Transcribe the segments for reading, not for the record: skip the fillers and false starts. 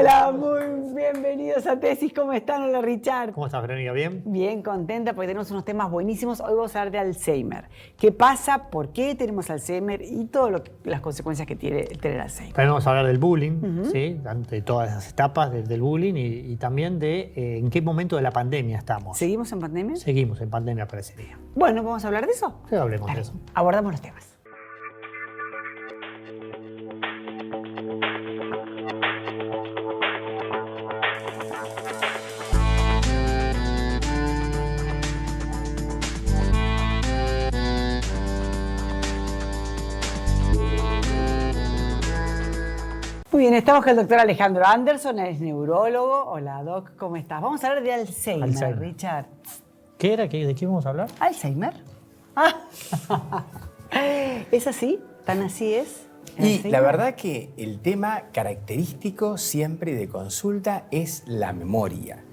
Hola, muy bienvenidos a Tesis. ¿Cómo están? Hola, Richard. ¿Cómo estás, Verónica? ¿Bien? Bien, contenta porque tenemos unos temas buenísimos. Hoy vamos a hablar de Alzheimer. ¿Qué pasa? ¿Por qué tenemos Alzheimer? Y todas las consecuencias que tiene tener Alzheimer. También vamos a hablar del bullying, ¿sí? De todas las etapas del bullying y también de en qué momento de la pandemia estamos. ¿Seguimos en pandemia? Seguimos en pandemia, parecería. Bueno, ¿vamos a hablar de eso? Sí, hablemos Dale, de eso. abordamos los temas. Muy bien, estamos con el doctor Alejandro Anderson, es neurólogo. Hola, Doc, ¿cómo estás? Vamos a hablar de Alzheimer, Richard. ¿Qué era? ¿De qué vamos a hablar? ¿Alzheimer? Ah. ¿Es así? ¿Tan así es? Y la verdad que el tema característico siempre de consulta es la memoria.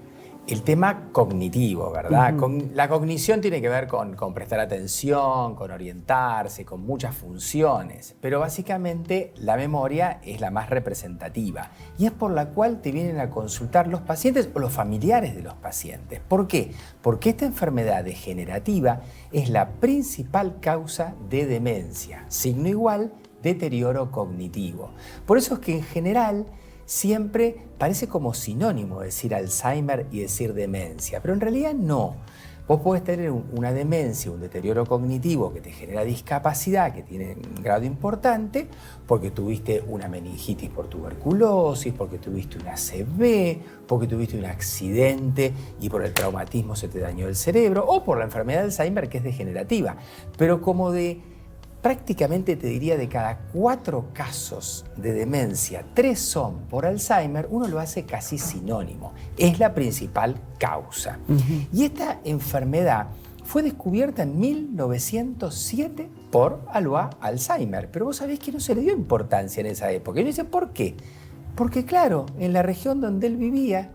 El tema cognitivo, ¿verdad? La cognición tiene que ver con prestar atención, con orientarse, con muchas funciones. Pero básicamente la memoria es la más representativa y es por la cual te vienen a consultar los pacientes o los familiares de los pacientes. ¿Por qué? Porque esta enfermedad degenerativa es la principal causa de demencia. Signo igual, deterioro cognitivo. Por eso es que en general siempre parece como sinónimo decir Alzheimer y decir demencia, pero en realidad no. Vos podés tener una demencia, un deterioro cognitivo que te genera discapacidad, que tiene un grado importante, porque tuviste una meningitis por tuberculosis, porque tuviste un ACV, porque tuviste un accidente y por el traumatismo se te dañó el cerebro, o por la enfermedad de Alzheimer que es degenerativa. Pero como prácticamente te diría de cada 4 casos de demencia, 3 son por Alzheimer, uno lo hace casi sinónimo. Es la principal causa. Y esta enfermedad fue descubierta en 1907 por Alois Alzheimer. Pero vos sabés que no se le dio importancia en esa época. Y uno dice, ¿por qué? Porque claro, en la región donde él vivía,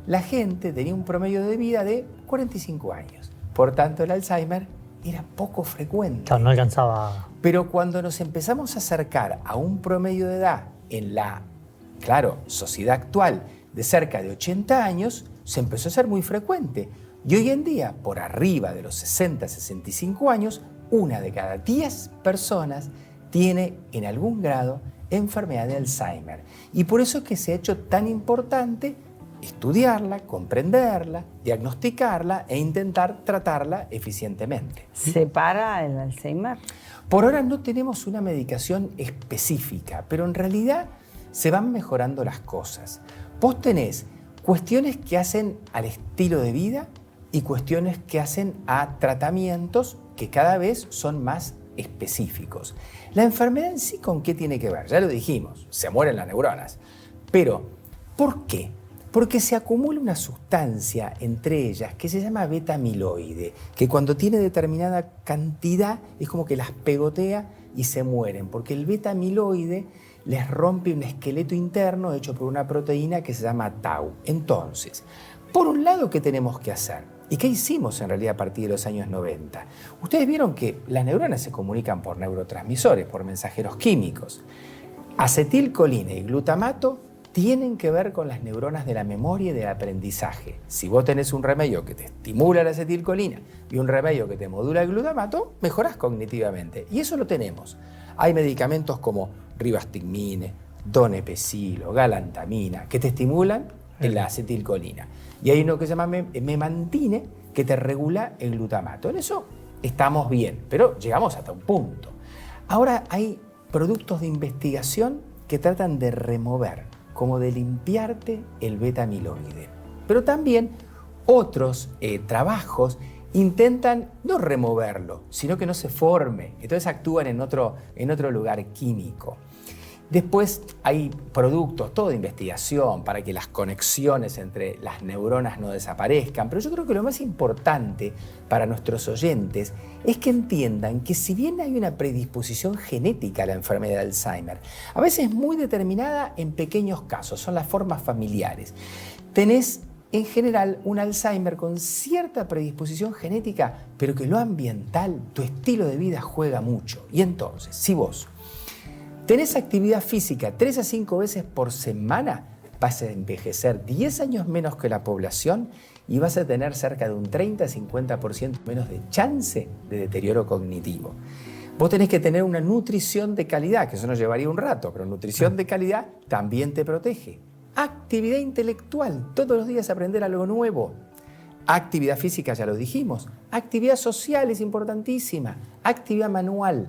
la gente tenía un promedio de vida de 45 años. Por tanto, el Alzheimer era poco frecuente. Claro, no alcanzaba. Pero cuando nos empezamos a acercar a un promedio de edad en la, sociedad actual de cerca de 80 años, se empezó a ser muy frecuente. Y hoy en día, por arriba de los 60, 65 años, 1 de cada 10 personas tiene en algún grado enfermedad de Alzheimer. Y por eso es que se ha hecho tan importante estudiarla, comprenderla, diagnosticarla e intentar tratarla eficientemente. ¿Se para el Alzheimer? Por ahora no tenemos una medicación específica, pero en realidad se van mejorando las cosas. Vos tenés cuestiones que hacen al estilo de vida y cuestiones que hacen a tratamientos que cada vez son más específicos. La enfermedad en sí, ¿con qué tiene que ver? Ya lo dijimos, se mueren las neuronas. Pero, ¿por qué? Porque se acumula una sustancia entre ellas que se llama beta-amiloide, que cuando tiene determinada cantidad es como que las pegotea y se mueren, porque el beta-amiloide les rompe un esqueleto interno hecho por una proteína que se llama tau. Entonces, por un lado, ¿qué tenemos que hacer? ¿Y qué hicimos en realidad a partir de los años 90? Ustedes vieron que las neuronas se comunican por neurotransmisores, por mensajeros químicos. Acetilcolina y glutamato tienen que ver con las neuronas de la memoria y del aprendizaje. Si vos tenés un remedio que te estimula la acetilcolina y un remedio que te modula el glutamato, mejorás cognitivamente. Y eso lo tenemos. Hay medicamentos como ribastigmine, donepezilo, galantamina, que te estimulan la acetilcolina. Y hay uno que se llama memantine, que te regula el glutamato. En eso estamos bien, pero llegamos hasta un punto. Ahora hay productos de investigación que tratan de remover, como de limpiarte el beta-amiloide. Pero también otros trabajos intentan no removerlo, sino que no se forme. Entonces actúan en otro lugar químico. Después hay productos, todo de investigación, para que las conexiones entre las neuronas no desaparezcan. Pero yo creo que lo más importante para nuestros oyentes es que entiendan que si bien hay una predisposición genética a la enfermedad de Alzheimer, a veces muy determinada en pequeños casos, son las formas familiares. Tenés en general un Alzheimer con cierta predisposición genética, pero que lo ambiental, tu estilo de vida juega mucho. Y entonces, si vos tenés actividad física 3 a 5 veces por semana, vas a envejecer 10 años menos que la población y vas a tener cerca de un 30-50% menos de chance de deterioro cognitivo. Vos tenés que tener una nutrición de calidad, que eso nos llevaría un rato, pero nutrición de calidad también te protege. Actividad intelectual, todos los días aprender algo nuevo. Actividad física, ya lo dijimos. Actividad social es importantísima. Actividad manual.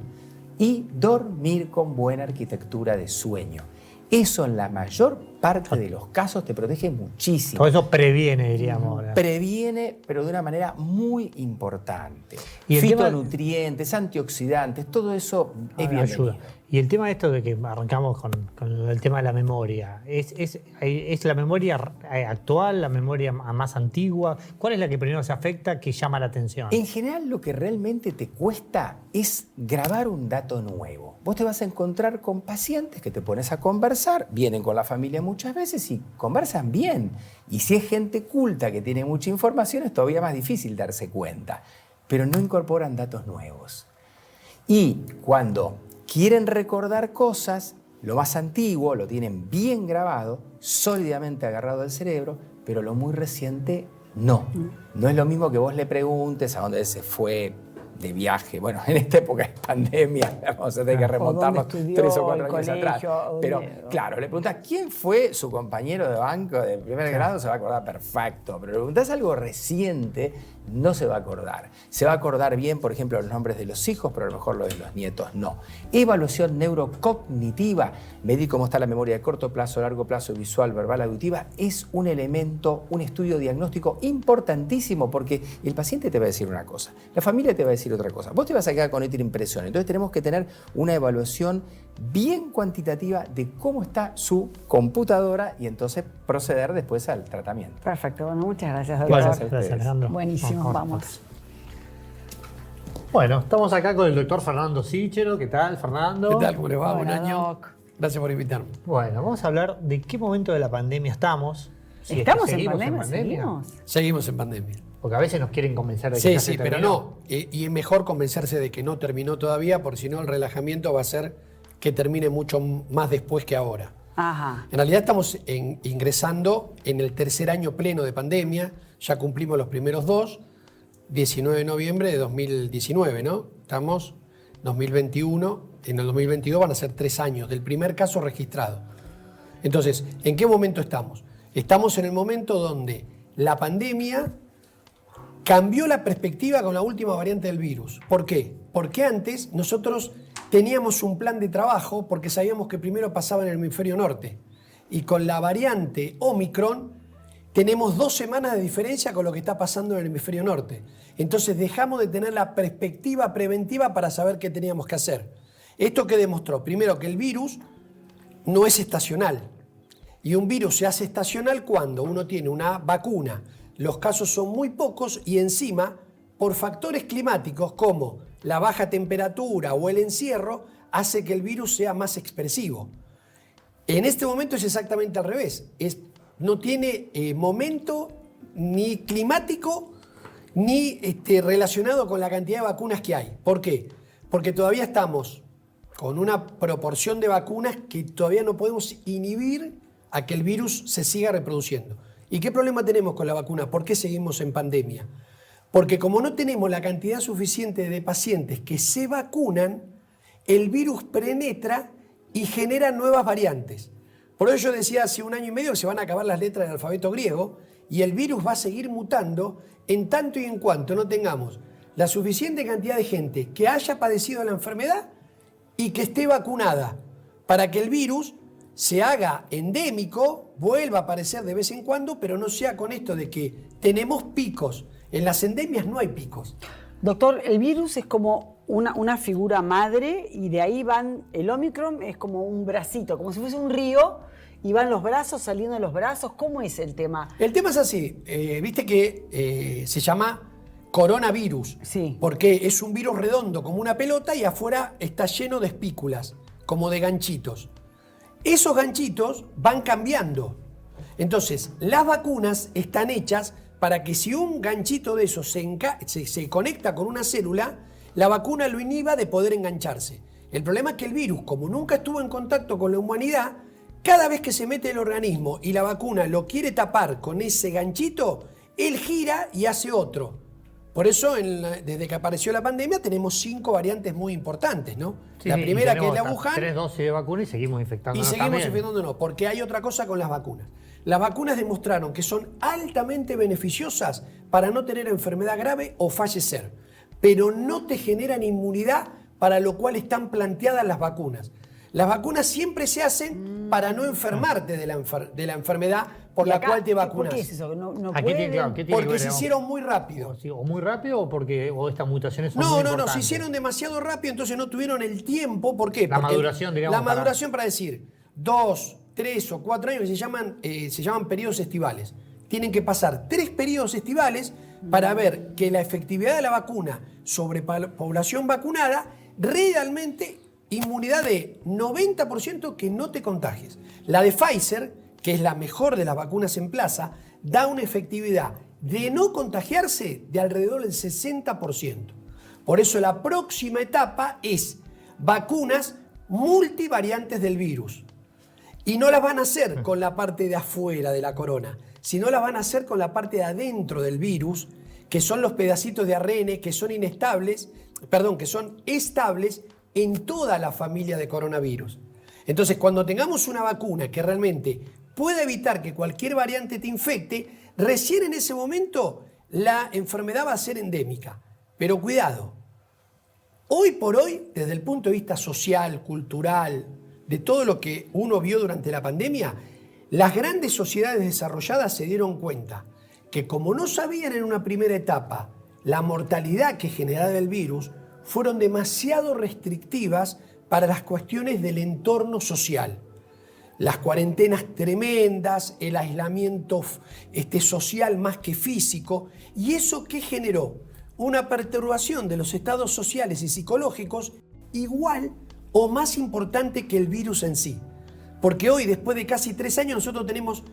Y dormir con buena arquitectura de sueño. Eso en la mayor parte de los casos te protege muchísimo. Todo eso previene, diríamos. Previene, pero de una manera muy importante. Y el fitonutrientes, antioxidantes, todo eso es bienvenido. Ayuda. Y el tema de esto de que arrancamos con el tema de la memoria, ¿es la memoria actual, la memoria más antigua? ¿Cuál es la que primero se afecta, que llama la atención? En general, lo que realmente te cuesta es grabar un dato nuevo. Vos te vas a encontrar con pacientes que te pones a conversar, vienen con la familia muchas veces y conversan bien. Y si es gente culta que tiene mucha información, es todavía más difícil darse cuenta. Pero no incorporan datos nuevos. Y cuando quieren recordar cosas, lo más antiguo lo tienen bien grabado, sólidamente agarrado al cerebro, pero lo muy reciente no. No es lo mismo que vos le preguntes a dónde se fue de viaje. Bueno, en esta época es pandemia, vamos a tener que remontarnos 3 o 4 años atrás. Pero claro, le preguntás quién fue su compañero de banco de primer grado, se va a acordar perfecto. Pero le preguntás algo reciente, no se va a acordar. Se va a acordar bien, por ejemplo, los nombres de los hijos, pero a lo mejor los de los nietos no. Evaluación neurocognitiva, medir cómo está la memoria de corto plazo, largo plazo, visual, verbal, auditiva, es un elemento, un estudio diagnóstico importantísimo, porque el paciente te va a decir una cosa, la familia te va a decir otra cosa. Vos te vas a quedar con esta impresión. Entonces tenemos que tener una evaluación bien cuantitativa de cómo está su computadora y entonces proceder después al tratamiento. Perfecto. Bueno, muchas gracias, doctor. Gracias, Alejandro. Buenísimo, vamos. Bueno, estamos acá con el doctor Fernando Sichero. ¿Qué tal, Fernando? ¿Qué tal? ¿Cómo le va? Buen Hola, año. Doc. Gracias por invitarme. Bueno, vamos a hablar de qué momento de la pandemia estamos. Si es que ¿Estamos en seguimos pandemia? ¿Seguimos? Seguimos en pandemia. Porque a veces nos quieren convencer de que Sí, ya sí, se pero terminó. no. Y es mejor convencerse de que no terminó todavía, porque si no el relajamiento va a ser que termine mucho más después que ahora. Ajá. En realidad estamos ingresando en el tercer año pleno de pandemia, ya cumplimos los primeros 2, 19 de noviembre de 2019, ¿no? Estamos 2021, en el 2022 van a ser 3 años del primer caso registrado. Entonces, ¿en qué momento estamos? Estamos en el momento donde la pandemia cambió la perspectiva con la última variante del virus. ¿Por qué? Porque antes nosotros teníamos un plan de trabajo porque sabíamos que primero pasaba en el hemisferio norte. Y con la variante Omicron tenemos 2 semanas de diferencia con lo que está pasando en el hemisferio norte. Entonces dejamos de tener la perspectiva preventiva para saber qué teníamos que hacer. ¿Esto qué demostró? Primero que el virus no es estacional. Y un virus se hace estacional cuando uno tiene una vacuna. Los casos son muy pocos y encima, por factores climáticos como la baja temperatura o el encierro, hace que el virus sea más expresivo. En este momento es exactamente al revés. No tiene momento ni climático ni relacionado con la cantidad de vacunas que hay. ¿Por qué? Porque todavía estamos con una proporción de vacunas que todavía no podemos inhibir a que el virus se siga reproduciendo. ¿Y qué problema tenemos con la vacuna? ¿Por qué seguimos en pandemia? Porque como no tenemos la cantidad suficiente de pacientes que se vacunan, el virus penetra y genera nuevas variantes. Por eso yo decía hace 1 año y medio que se van a acabar las letras del alfabeto griego y el virus va a seguir mutando en tanto y en cuanto no tengamos la suficiente cantidad de gente que haya padecido la enfermedad y que esté vacunada para que el virus se haga endémico, vuelva a aparecer de vez en cuando, pero no sea con esto de que tenemos picos. En las endemias no hay picos. Doctor, el virus es como una figura madre y de ahí van, el Omicron es como un bracito, como si fuese un río y van los brazos saliendo de los brazos. ¿Cómo es el tema? El tema es así, viste que se llama coronavirus, Sí. porque es un virus redondo como una pelota y afuera está lleno de espículas, como de ganchitos. Esos ganchitos van cambiando. Entonces, las vacunas están hechas para que si un ganchito de esos se conecta con una célula, la vacuna lo inhiba de poder engancharse. El problema es que el virus, como nunca estuvo en contacto con la humanidad, cada vez que se mete el organismo y la vacuna lo quiere tapar con ese ganchito, él gira y hace otro. Por eso, desde que apareció la pandemia, tenemos 5 variantes muy importantes, ¿no? Sí, la sí, primera, que es la tenemos Wuhan. 3 dosis de vacuna y seguimos infectándonos. Y seguimos también. infectándonos, porque hay otra cosa con las vacunas. Las vacunas demostraron que son altamente beneficiosas para no tener enfermedad grave o fallecer, pero no te generan inmunidad, para lo cual están planteadas las vacunas. Las vacunas siempre se hacen para no enfermarte de la enfermedad por ¿Y la acá, cual te por vacunas. qué es eso? No Aquí pueden. claro, ¿qué tiene que Porque ver, se digamos? hicieron muy rápido. O muy rápido o estas mutaciones son muy No, importantes. se hicieron demasiado rápido, entonces no tuvieron el tiempo. ¿Por qué? La Porque maduración, digamos, La maduración para decir 2, 3 o 4 años se llaman periodos estivales. Tienen que pasar 3 periodos estivales para ver que la efectividad de la vacuna sobre población vacunada realmente inmunidad de 90% que no te contagies. La de Pfizer, que es la mejor de las vacunas en plaza, da una efectividad de no contagiarse de alrededor del 60%. Por eso la próxima etapa es vacunas multivariantes del virus. Y no las van a hacer con la parte de afuera de la corona, sino las van a hacer con la parte de adentro del virus, que son los pedacitos de ARN que son que son estables en toda la familia de coronavirus. Entonces, cuando tengamos una vacuna que realmente pueda evitar que cualquier variante te infecte, recién en ese momento la enfermedad va a ser endémica. Pero cuidado, hoy por hoy, desde el punto de vista social, cultural, de todo lo que uno vio durante la pandemia, las grandes sociedades desarrolladas se dieron cuenta que, como no sabían en una primera etapa la mortalidad que generaba el virus, fueron demasiado restrictivas para las cuestiones del entorno social. Las cuarentenas tremendas, el aislamiento social más que físico, y eso que generó una perturbación de los estados sociales y psicológicos igual o más importante que el virus en sí. Porque hoy, después de casi 3 años, nosotros tenemos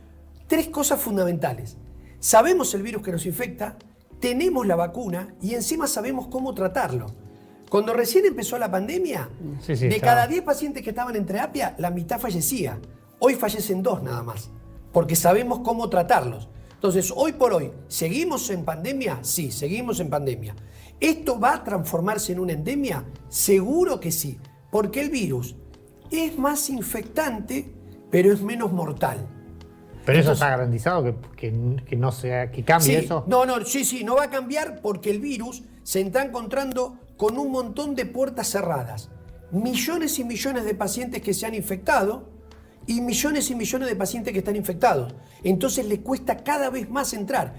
3 cosas fundamentales. Sabemos el virus que nos infecta, tenemos la vacuna y encima sabemos cómo tratarlo. Cuando recién empezó la pandemia, de cada 10 pacientes que estaban en terapia, la mitad fallecía. Hoy fallecen 2 nada más, porque sabemos cómo tratarlos. Entonces, hoy por hoy, ¿seguimos en pandemia? Sí, seguimos en pandemia. ¿Esto va a transformarse en una endemia? Seguro que sí, porque el virus es más infectante, pero es menos mortal. Pero eso está garantizado, que no sea, que cambie eso. No va a cambiar, porque el virus se está encontrando con un montón de puertas cerradas. Millones y millones de pacientes que se han infectado y millones de pacientes que están infectados. Entonces le cuesta cada vez más entrar.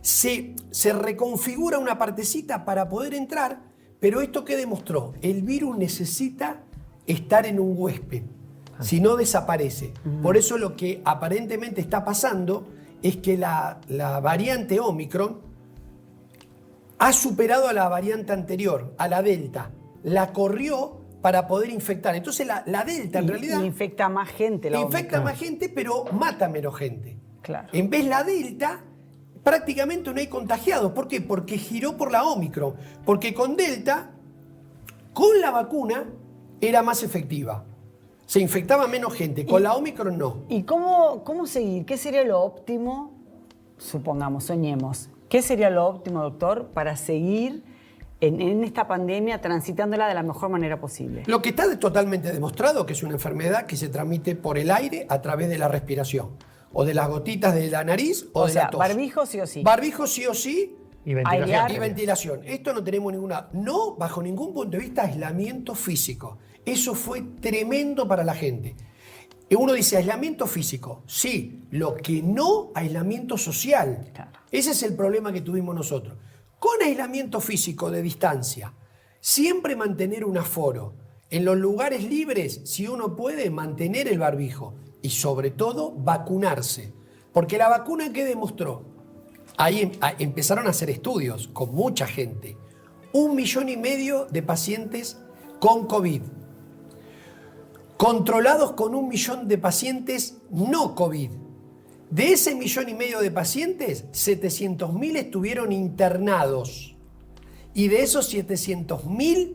Se reconfigura una partecita para poder entrar, pero ¿esto qué demostró? El virus necesita estar en un huésped, si no desaparece. Por eso lo que aparentemente está pasando es que la variante Omicron ha superado a la variante anterior, a la Delta. La corrió para poder infectar. Entonces la Delta en realidad... infecta más gente. Infecta más gente, pero mata menos gente. Claro. En vez la Delta, prácticamente no hay contagiados. ¿Por qué? Porque giró por la Omicron. Porque con Delta, con la vacuna, era más efectiva. Se infectaba menos gente. Con la Omicron no. ¿Y cómo seguir? ¿Qué sería lo óptimo? Supongamos, soñemos. ¿Qué sería lo óptimo, doctor, para seguir en esta pandemia transitándola de la mejor manera posible? Lo que está totalmente demostrado que es una enfermedad que se transmite por el aire a través de la respiración. O de las gotitas de la nariz o de la tos. Barbijo sí o sí. Barbijo sí o sí. Y ventilación. Y ventilación. Esto no tenemos no bajo ningún punto de vista aislamiento físico. Eso fue tremendo para la gente. Y uno dice aislamiento físico. Sí, lo que no, aislamiento social. Claro. Ese es el problema que tuvimos nosotros. Con aislamiento físico de distancia, siempre mantener un aforo. En los lugares libres, si uno puede, mantener el barbijo. Y sobre todo, vacunarse. Porque la vacuna, ¿qué demostró? Ahí empezaron a hacer estudios con mucha gente. 1,5 millones de pacientes con COVID. Controlados con 1 millón de pacientes no COVID. De ese 1,5 millones de pacientes, 700.000 estuvieron internados. Y de esos 700.000,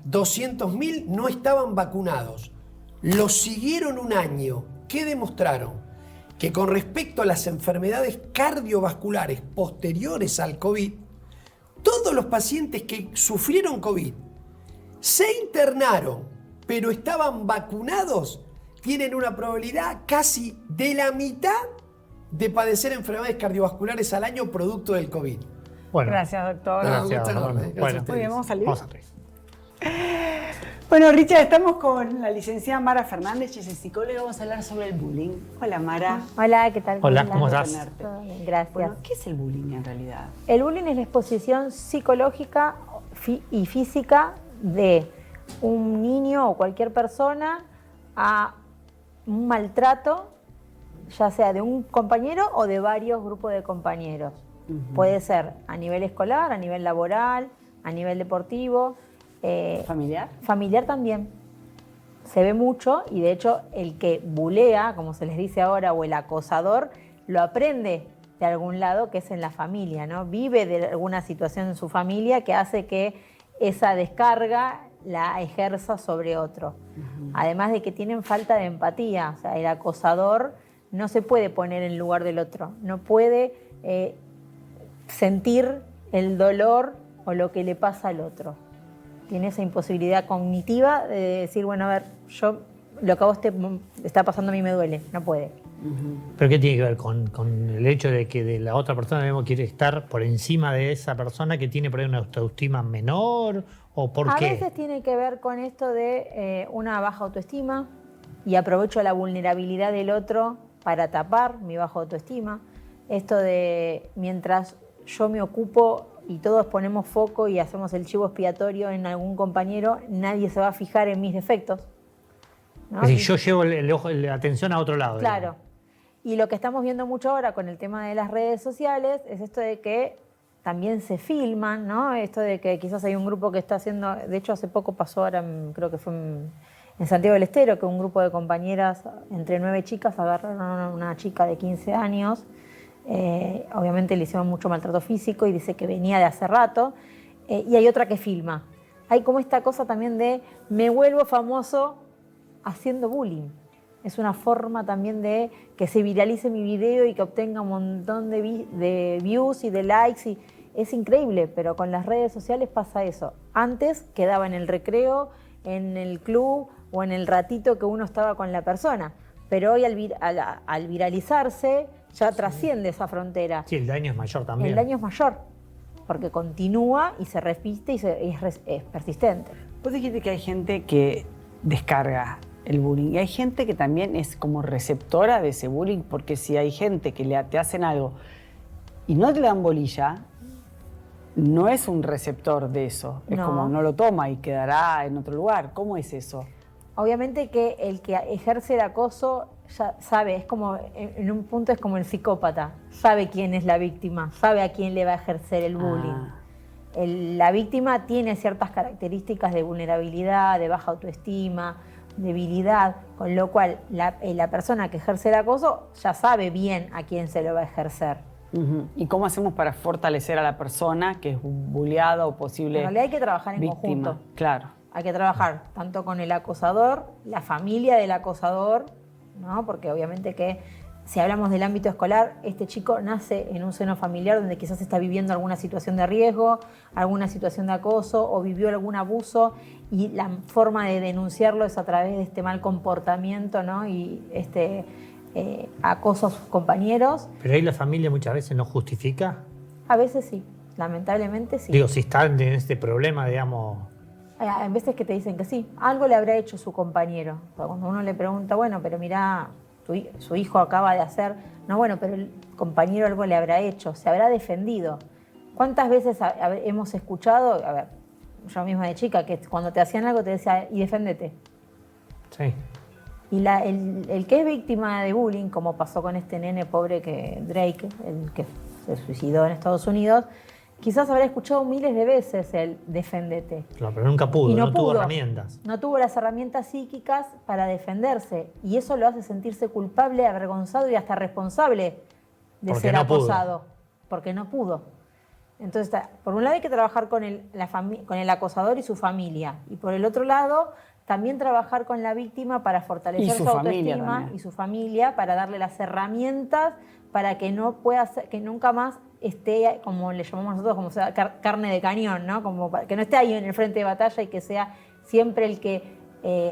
200.000 no estaban vacunados. Los siguieron un año ¿qué demostraron? Que con respecto a las enfermedades cardiovasculares posteriores al COVID, todos los pacientes que sufrieron COVID se internaron, pero estaban vacunados, tienen una probabilidad casi de la mitad de padecer enfermedades cardiovasculares al año producto del COVID. Bueno, Gracias, doctor. gracias, Gusto enorme. doctor. Gracias a Bueno, ustedes. Muy bien, vamos a salir. vamos a salir. Bueno, Richard, estamos con la licenciada Mara Fernández, ella es psicóloga, vamos a hablar sobre el bullying. Hola, Mara. Hola, ¿qué tal? Hola, ¿cómo Gusto estás? tenerte. Todo bien, gracias. Bueno, ¿qué es el bullying en realidad? El bullying es la exposición psicológica y física de un niño o cualquier persona a un maltrato, ya sea de un compañero o de varios grupos de compañeros. Puede ser a nivel escolar, a nivel laboral, a nivel deportivo. ¿Familiar? Familiar también. Se ve mucho y de hecho el que bulea, como se les dice ahora, o el acosador, lo aprende de algún lado, que es en la familia, ¿no? Vive de alguna situación en su familia que hace que esa descarga la ejerza sobre otro. Además de que tienen falta de empatía, o sea, el acosador no se puede poner en lugar del otro, no puede sentir el dolor o lo que le pasa al otro. Tiene esa imposibilidad cognitiva de decir, bueno, a ver, yo lo que a vos te está pasando a mí me duele, no puede. ¿Pero qué tiene que ver con el hecho de que de la otra persona debemos quiere estar por encima de esa persona que tiene por ahí una autoestima menor? ¿O por qué? A veces tiene que ver con esto de una baja autoestima y aprovecho la vulnerabilidad del otro para tapar mi baja autoestima. Esto de mientras yo me ocupo y todos ponemos foco y hacemos el chivo expiatorio en algún compañero, nadie se va a fijar en mis defectos, ¿no? Es decir, yo llevo la atención a otro lado. Claro. Digamos. Y lo que estamos viendo mucho ahora con el tema de las redes sociales es esto de que también se filman, ¿no? Esto de que quizás hay un grupo que está haciendo, de hecho hace poco pasó ahora, creo que fue en Santiago del Estero, que un grupo de compañeras, entre 9 chicas, agarraron a una chica de 15 años, obviamente le hicieron mucho maltrato físico y dice que venía de hace rato, y hay otra que filma. Hay como esta cosa también de me vuelvo famoso haciendo bullying. Es una forma también de que se viralice mi video y que obtenga un montón de views y de likes. Y es increíble, pero con las redes sociales pasa eso. Antes quedaba en el recreo, en el club o en el ratito que uno estaba con la persona. Pero hoy al viralizarse ya trasciende esa frontera. Sí, el daño es mayor también. El daño es mayor, porque continúa y se repite y es persistente. Vos dijiste que hay gente que descarga el bullying y hay gente que también es como receptora de ese bullying, porque si hay gente que te hacen algo y no te dan bolilla, no es un receptor de eso. Es No. como no lo toma y quedará en otro lugar. ¿Cómo es eso? Obviamente que el que ejerce el acoso ya sabe, es como, en un punto es como el psicópata, sabe quién es la víctima, sabe a quién le va a ejercer el bullying. La víctima tiene ciertas características de vulnerabilidad, de baja autoestima, debilidad, con lo cual la persona que ejerce el acoso ya sabe bien a quién se lo va a ejercer. ¿Y cómo hacemos para fortalecer a la persona que es bulleada o posible En realidad hay que trabajar en víctima? conjunto. Claro. Hay que trabajar tanto con el acosador, la familia del acosador, ¿no? Porque obviamente que si hablamos del ámbito escolar, este chico nace en un seno familiar donde quizás está viviendo alguna situación de riesgo, alguna situación de acoso o vivió algún abuso y la forma de denunciarlo es a través de este mal comportamiento, ¿no? Y acoso a sus compañeros. Pero ahí la familia muchas veces no justifica. A veces sí, lamentablemente sí. Digo, si están en este problema, digamos... Hay veces que te dicen que sí, algo le habrá hecho su compañero. O sea, cuando uno le pregunta, bueno, pero mirá, su hijo acaba de hacer... No, bueno, pero el compañero algo le habrá hecho, se habrá defendido. ¿Cuántas veces hemos escuchado, a ver, yo misma de chica, que cuando te hacían algo te decía, y deféndete? Sí. Y el que es víctima de bullying, como pasó con este nene pobre Drake, el que se suicidó en Estados Unidos, quizás habrá escuchado miles de veces el deféndete. Claro, pero nunca pudo, Y no tuvo herramientas. No tuvo las herramientas psíquicas para defenderse. Y eso lo hace sentirse culpable, avergonzado y hasta responsable de Porque ser no pudo. acosado. Porque no pudo. Entonces, por un lado hay que trabajar con el acosador y su familia. Y por el otro lado, también trabajar con la víctima para fortalecer Y su su familia autoestima también. y su familia, para darle las herramientas para que no pueda ser, que nunca más esté, como le llamamos nosotros, como sea carne de cañón, ¿no? Como que no esté ahí en el frente de batalla y que sea siempre el que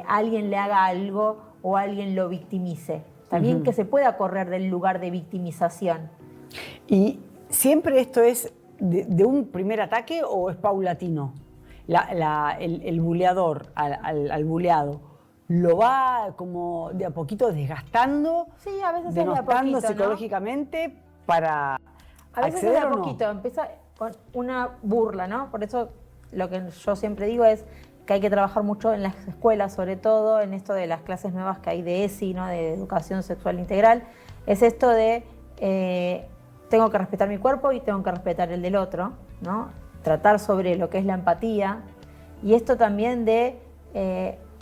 alguien le haga algo o alguien lo victimice. También que se pueda correr del lugar de victimización. ¿Y siempre esto es de un primer ataque o es paulatino? El buleador al buleado, ¿lo va como de a poquito desgastando? Sí, a veces es de a denostando poquito, ¿no? psicológicamente para A veces es de acceder a o no? poquito, empieza con una burla, ¿no? Por eso lo que yo siempre digo es que hay que trabajar mucho en las escuelas, sobre todo en esto de las clases nuevas que hay de ESI, ¿no? De educación sexual integral. Es esto de tengo que respetar mi cuerpo y tengo que respetar el del otro, ¿no? Tratar sobre lo que es la empatía. Y esto también de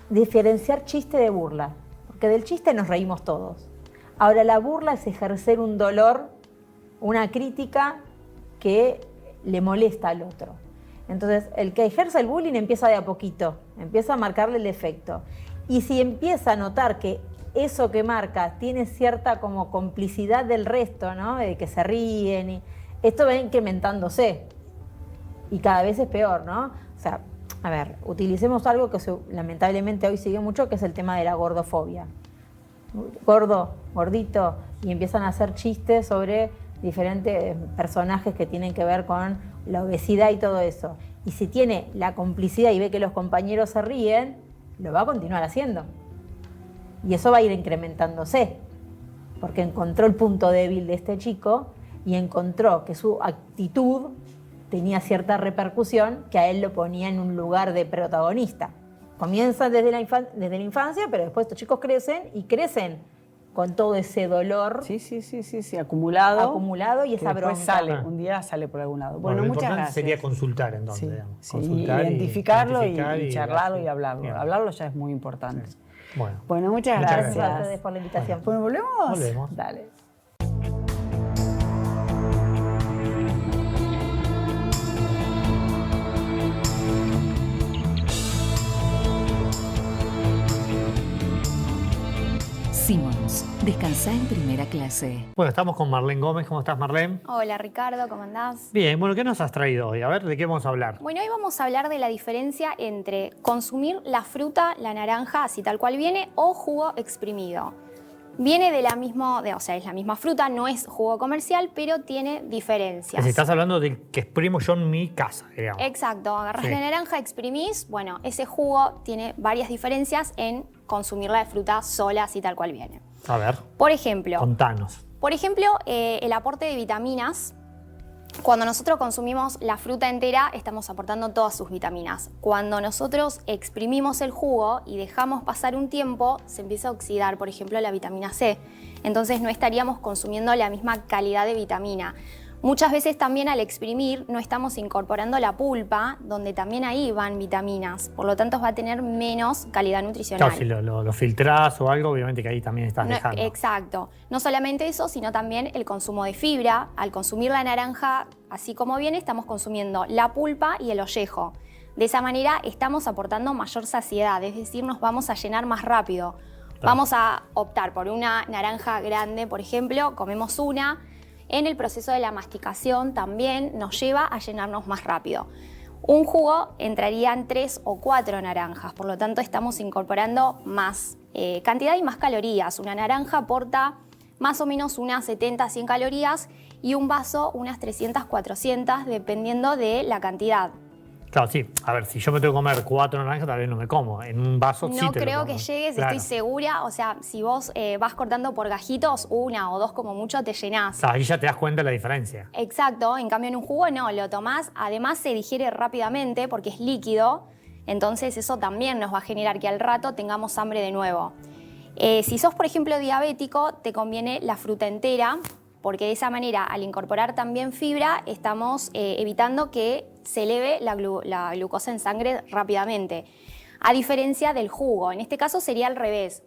diferenciar chiste de burla. Porque del chiste nos reímos todos. Ahora, la burla es ejercer un dolor, una crítica que le molesta al otro. Entonces, el que ejerce el bullying empieza de a poquito, empieza a marcarle el efecto. Y si empieza a notar que eso que marca tiene cierta como complicidad del resto, ¿no? De que se ríen, y esto va incrementándose. Y cada vez es peor, ¿no? O sea, a ver, utilicemos algo que lamentablemente hoy sigue mucho, que es el tema de la gordofobia. Gordo, gordito, y empiezan a hacer chistes sobre diferentes personajes que tienen que ver con la obesidad y todo eso. Y si tiene la complicidad y ve que los compañeros se ríen, lo va a continuar haciendo. Y eso va a ir incrementándose, porque encontró el punto débil de este chico y encontró que su actitud tenía cierta repercusión que a él lo ponía en un lugar de protagonista. Comienza desde la infancia, pero después estos chicos crecen con todo ese dolor Sí, acumulado y que esa después bronca. un día sale por algún lado. Bueno, Bueno, lo muchas importante gracias. sería consultar entonces, Sí, digamos. sí, Consultar y identificarlo identificar y charlarlo y darse- hablarlo. Bien. Hablarlo ya es muy importante. Sí. Bueno, Bueno, muchas Muchas gracias. Gracias a ustedes por la invitación. Bueno, ¿volvemos? Volvemos. Dale. Simmons, descansá en primera clase. bueno, estamos con Marlene Gómez. ¿Cómo estás, Marlene? Hola Ricardo, ¿cómo andás? Bien, bueno, ¿qué nos has traído hoy? A ver, ¿de qué vamos a hablar? Bueno, hoy vamos a hablar de la diferencia entre consumir la fruta, la naranja, así tal cual viene, o jugo exprimido. Viene de o sea, es la misma fruta, no es jugo comercial, pero tiene diferencias. Si estás hablando del que exprimo yo en mi casa, digamos. Exacto, agarrás Sí. la naranja, exprimís, bueno, ese jugo tiene varias diferencias en consumirla de fruta sola, así tal cual viene. A ver, Por ejemplo, contanos. el aporte de vitaminas. Cuando nosotros consumimos la fruta entera, estamos aportando todas sus vitaminas. Cuando nosotros exprimimos el jugo y dejamos pasar un tiempo, se empieza a oxidar, por ejemplo, la vitamina C. Entonces no estaríamos consumiendo la misma calidad de vitamina. Muchas veces también al exprimir no estamos incorporando la pulpa, donde también ahí van vitaminas. Por lo tanto, va a tener menos calidad nutricional. Claro, si lo filtrás o algo, obviamente que ahí también estás dejando. Exacto. No solamente eso, sino también el consumo de fibra. Al consumir la naranja así como viene, estamos consumiendo la pulpa y el ollejo. De esa manera estamos aportando mayor saciedad, es decir, nos vamos a llenar más rápido. Claro. Vamos a optar por una naranja grande, por ejemplo, comemos una. En el proceso de la masticación también nos lleva a llenarnos más rápido. Un jugo entraría en 3 o 4 naranjas, por lo tanto estamos incorporando más cantidad y más calorías. Una naranja aporta más o menos unas 70 a 100 calorías y un vaso unas 300, 400, dependiendo de la cantidad. Claro, sí. A ver, si yo me tengo que comer 4 naranjas, tal vez no me como. En un vaso sí No te lo creo como. que llegues, Claro. estoy segura. O sea, si vos vas cortando por gajitos, 1 o 2 como mucho, te llenás. O sea, ahí ya te das cuenta de la diferencia. Exacto, en cambio en un jugo no, lo tomás, además se digiere rápidamente porque es líquido, entonces eso también nos va a generar que al rato tengamos hambre de nuevo. Si sos, por ejemplo, diabético, te conviene la fruta entera, porque de esa manera, al incorporar también fibra, estamos evitando que se eleve la glucosa en sangre rápidamente. A diferencia del jugo, en este caso sería al revés.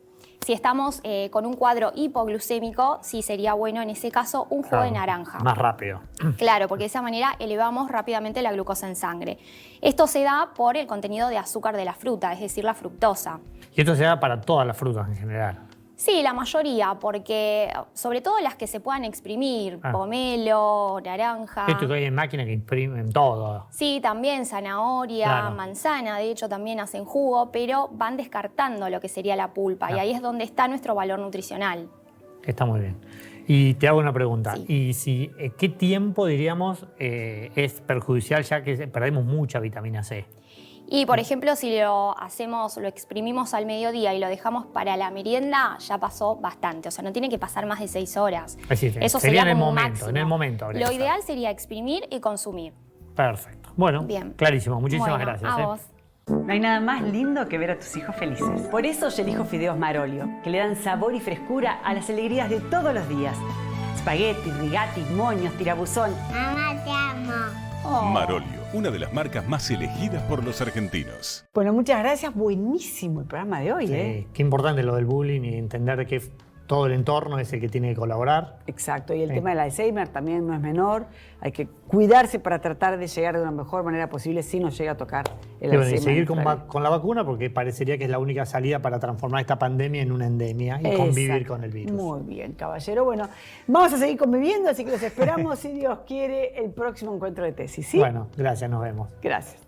Si estamos con un cuadro hipoglucémico, sí sería bueno en ese caso un jugo de naranja. Más rápido. Claro, porque de esa manera elevamos rápidamente la glucosa en sangre. Esto se da por el contenido de azúcar de la fruta, es decir, la fructosa. Y esto se da para todas las frutas en general. Sí, la mayoría, porque sobre todo las que se puedan exprimir, pomelo, naranja. Esto que hay en máquina que imprimen todo. Sí, también zanahoria, Claro. manzana, de hecho también hacen jugo, pero van descartando lo que sería la pulpa y ahí es donde está nuestro valor nutricional. Está muy bien. Y te hago una pregunta. Sí. ¿Y qué tiempo, diríamos, es perjudicial ya que perdemos mucha vitamina C? Y por ejemplo, si lo exprimimos al mediodía y lo dejamos para la merienda, ya pasó bastante. O sea, no tiene que pasar más de 6 horas. Es decir, Eso sería sería en el como momento, máximo. en el momento habría Lo que ideal sería exprimir y consumir. Perfecto. Bueno, Bien. clarísimo. Muchísimas Bueno, gracias. a vos. No hay nada más lindo que ver a tus hijos felices. Por eso yo elijo fideos Marolio, que le dan sabor y frescura a las alegrías de todos los días. Spaghetti, rigati, moños, tirabuzón. Mamá, te amo. Marolio, una de las marcas más elegidas por los argentinos. Bueno, muchas gracias. Buenísimo el programa de hoy, Sí, qué importante lo del bullying y entender que todo el entorno es el que tiene que colaborar. Exacto, y el Sí. tema del Alzheimer también no es menor. Hay que cuidarse para tratar de llegar de una mejor manera posible si nos llega a tocar el Y bueno, y Alzheimer. seguir con la vacuna porque parecería que es la única salida para transformar esta pandemia en una endemia y Exacto. convivir con el virus. Muy bien, caballero. Bueno, vamos a seguir conviviendo, así que los esperamos, si Dios quiere, el próximo encuentro de tesis, ¿sí? Bueno, gracias, nos vemos. Gracias.